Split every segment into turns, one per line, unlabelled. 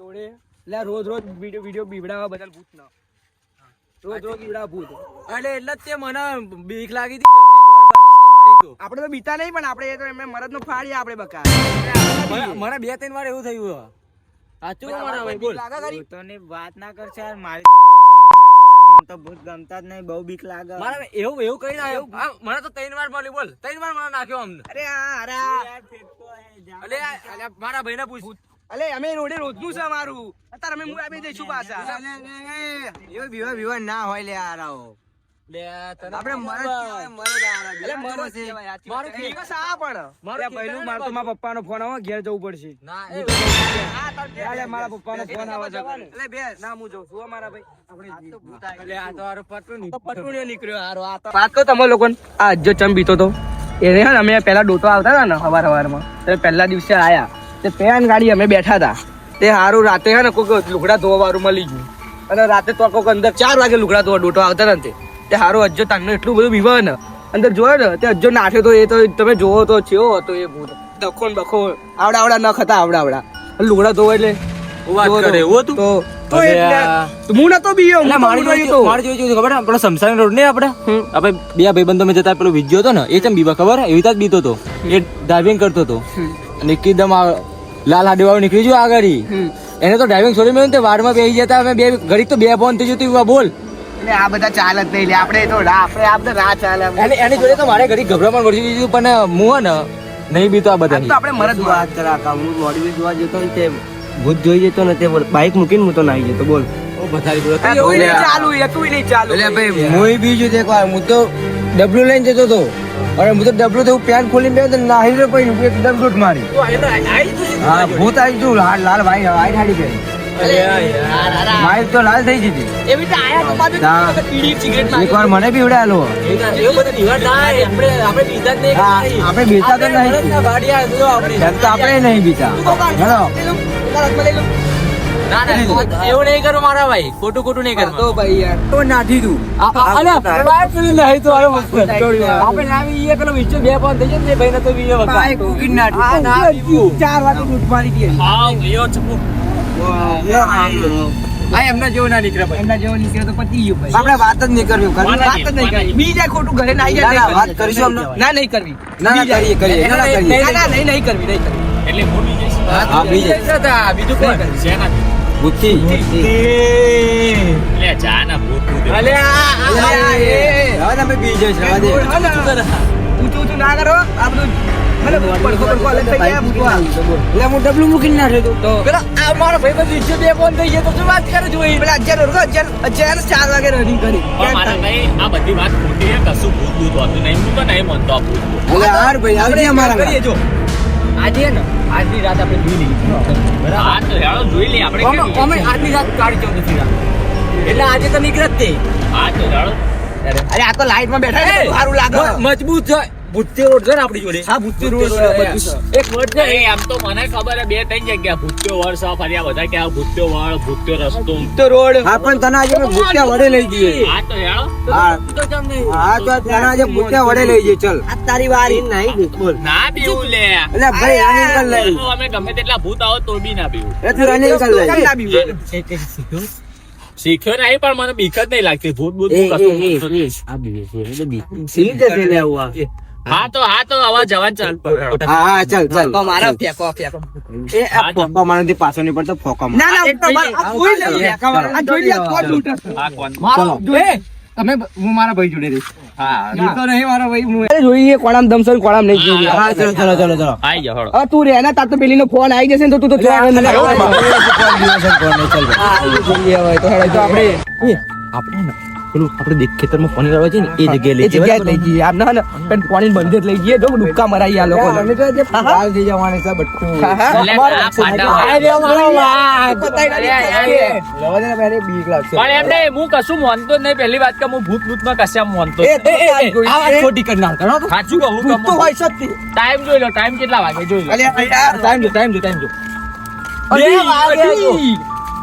રોડે એટલે રોજ વિડિયો બીવડાવા બધા ભૂત ના રોજ બીવડા ભૂત એટલે તે મને બીક લાગી હતી આપણે તો બીતા નહીં પણ આપણે તો એમને મરદ નો ફાડીએ આપણે બકા મને 2-3 વાર એવું થયું સાચું મારા ભાઈ બોલ
ભૂતોની વાત ના કરશે યાર મારી તો બહુ મને તો ભૂત ગમતા જ નહીં બહુ બીક લાગે
મારા એવું કઈ ના મને તો 3 વાર મળ્યું બોલ 3 વાર મને નાખ્યો અમને અરે મારા ભાઈને પૂછ અલે અમે રોડે રોજનું છે અમારું અત્યારે અમે મુઆ બે જઈશું પાછા
એવો વિવા ના હોય લે આરાઓ
આપણે મારા પપ્પાનો ફોન આવે ઘેર જવું પડશે મારા પપ્પાનો ફોન આવે તમે લોકો આ જો ચમ બીતો તો એને અમે પેલા ડોટો આવતા હતા ને સવારમાં પહેલા દિવસે આયા તે પેન ગાડી અમે બેઠા હતા તે હારું રાતે હે ને કોઈ લુગડા ધોવા વાળું મળી ગયું અને રાતે તો કોક અંદર 4 વાગે લુગડા ધોવા ડોટો આવતા ને તે હારો અજ્જો તાંગનો એટલું બધું બીવા ને અંદર જોયો ને તે અજ્જો નાઠ્યો તો એ તો તમે જોવો તો ચેવો હતો એ ભૂત દખો ને બખો આવડા ન ખતા આવડા લુગડા ધોવા એટલે વાત કરે એવું હતું તો હું નતો બીયો મારી જોઈ ખબર આપડે સમસાણી રોડ ને આપણે બે ભાઈબંધો માં જતા પેલો વિજ્યો હતો ને એ ચમ બીવા ખબર એવી રીતે જ બીતો હતો એ ડ્રાઇવિંગ કરતો હતો અને એકદમ લાલ હાડી વાળો નીકળી ગયો આગળ એને તો ડ્રાઇવિંગ છોડી મેં વારમાં બેસી જતા અમે બે ઘડી તો 2 ફોન થઈ જતું બોલ આ બધા ચાલ જ નહીં આપણે તો આપણે આ બધા રાહ ચાલે એની જોડે તો મારે ઘડી ગભરામણ વળી દીધું પણ હું ને નહીં બીતો આ બધા આપણે મરદ વાત કરા હું બોડી જોવા જતો ને તે ભૂત જોઈ જતો ને તે બાઈક મૂકીને હું તો નાઈ જતો બોલ ચાલુ હતું નહીં ચાલુ એટલે ભાઈ હું બીજું દેખવા હું તો ડબલું લઈને જતો હતો અરે હું તો ડબલું તો પેન ખોલીને બેઠો નાહી રહ્યો પછી એકદમ દૂધ મારી હા ભૂત આવી ગયું લાલ ભાઈ વાઈટ હાડી પહેરી માઇલ તો લાલ થઈ જતી એકવાર મને બી ઉડાયેલો આપણે બીતા તો નહીં આપણે નહીં બીતા એવું નહીં કરું મારા ભાઈ ખોટું નહીં કરતો ભાઈ યાર તો નાઠી તું આપણે નાવી પેલો વિચો 2 ફોન થઈ જાય ભાઈ તો બીજો વખત 4 વાગે દૂધ મારી દે એમના જેવો ના નીકળે એમના જેવો નીકળે તો પતી ગયું આપણે વાત જ નહીં કરવી વાત જ નહીં કરવી બીજા ખોટું ઘરે ના આવી વાત કરીશું ના નહીં કરવી ના કરીએ નહીં કરવી એટલે મોટી જઈશું હા બીજું કોણ શેના બુદ્ધિ લે જાના ભૂત અલે હવે તમે બીજો છે ઊંચું ના કરો આપણું મને પડખો અલગ થઈ ગયા ભૂતવા એટલે હું ડબલું મૂકીને નાખ્યો તો પેલા આ મારો ભાઈ બધું ઈચ્છે 2 ફોન થઈ ગયો તો શું વાત કરે જોઈ પેલા અજ્જાર 4 વાગે રનિંગ કરી મારા ભાઈ આ બધી વાત ખોટી છે કશું ભૂત હોતું નહીં હું તો નહીં માનતો આ ભૂત એટલે યાર ભાઈ આવજે અમારા કરીએ જો આજે ને આજની રાત આપણે જોઈ લઈએ બરાબર આ તો હેળો જોઈ લઈએ આપણે અમે આજની રાત કાઢી 14 રાત એટલે આજે તો નીકળત તે આ તો હેળો અરે આ તો લાઈટ માં બેઠા છે સારું લાગે મજબૂત છે ભૂત્યો રોડ છે ને આપણી જોડે હા ભૂત્યો રોડ એક વર્ડ છે આમ તો મને ખબર છે 2-3 જગ્યા ભૂત્યો વળ સા ફર્યા બધા કે આ ભૂત્યો વળ ભૂત્યો રસ્તો ભૂત્યો રોડ હા પણ તને આજે ભૂત્યા વડે લઈ જઈએ હા તો હેળો હા તો જમ નહીં હા તો તને આજે ભૂત્યા વડે લઈ જઈએ ચલ આ તારી વારી નહીં બોલ ના બીવું લે એટલે ભાઈ આની કર લઈ અમે ગમે તેટલા ભૂત આવો તો બી ના બીવું એ તું આની કર લઈ ના બીવું શીખ્યો નહીં પણ મને બીક જ નહીં લાગતી ભૂત ભૂત કશું આ બીવે એટલે બીક સીધ જશે લે આવા હા તો આવા જવાન ચાલ હા ચાલ તો મારા ફેકો એ આ ફોકો મારથી પાછો નહીં પડતો ફોકો ના આ કોઈ નહીં આ જોઈ લે કોણ લૂટ આ કોણ મારો જોઈ તમે હું મારા ભાઈ જોડે રહીશ હા લૂટતો નહીં મારા ભાઈ હું અરે જોઈએ કોણામ દમસર કોણામ નહીં જોઈએ હા ચલો આઈ જા હળો હવે તું રે ના તાર તો પેલીનો ફોન આવી જશે ને તો તું તો જોવા મને ફોન જોઈએ હવે તો હેડો આપણે પેલું આપણે દેખ ખેતરમાં પાણી લાવવા છે ને એ જગ્યાએ લઈ જઈએ આમ ના પણ પાણી બંધ જ લઈ જઈએ જો ડૂબકા મરાઈ આ લોકો અમે તો જે હાલ થઈ જવાને છે બટ્ટુ બીક લાગશે પણ એમ નહીં હું કશું માનતો જ નહીં પહેલી વાત કે હું ભૂતમાં કશા માનતો આ વાત ખોટી કરનાર કરો તો સાચું કહું તો હોય સત્ય ટાઈમ જોઈ લો ટાઈમ કેટલા વાગે જોઈ લો ટાઈમ જો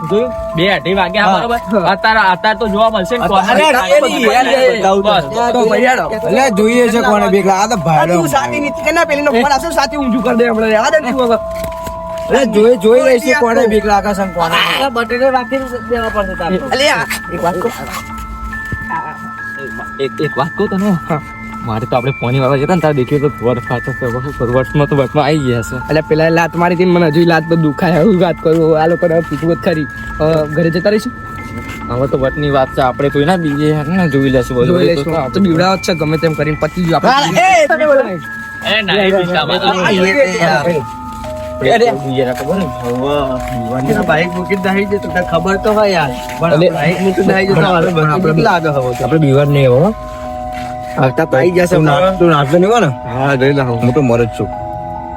2:30 વાગ્યા બરોબર અત્યારે તો જોવા મળશે ને જોઈએ છે કોને બીક લાગે આ તો ભાડો તું સાથી નીતિ કે ના પેલીનો ફોન આવશે સાથી ઊંચું કરી દે આપણે આ દે તું હવે જોઈ લઈશું કોને બીક લાગે છે ને કોને બટેટો રાખીને દેવા પડશે તારે. અલ્યા એક વાત કહું
એક વાત કહું તને મારે તો આપણે પોની વાળા જતા ને તારે દેખ્યું તો વર્ષ પાછળ વર્ષમાં તો વર્ષમાં આવી ગયા છે.
એટલે પેલા લાત મારી હતી મને હજુ લાત પર દુખાય એવું વાત કરું આ લોકોને પૂછવું જ ખરી. ઘરે જતા રહીશું
હવે તો વટની વાત છે આપણે કોઈ ના બીજે ને જોઈ લેશું બધું.
જોઈ લઈશું તો બીવડાવ જ છે ગમે તેમ કરીને પતી ગયું આપણે.
બાઈક મૂકી દાઈ જતો ખબર તો હોય યાર બાઈક મૂકી દાઈ જતો લાગે હવે
આપણે બીવાર નહીં હો
આવતા પાઈ જશે
તું નાચતો નહીં હો ને.
હા જોઈ લો
હું તો મર જ છું.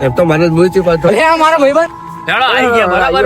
એમ તો મને જ ભૂલ છે પાછો
મારા ભાઈ
ચાલો આવી ગયા બરાબર.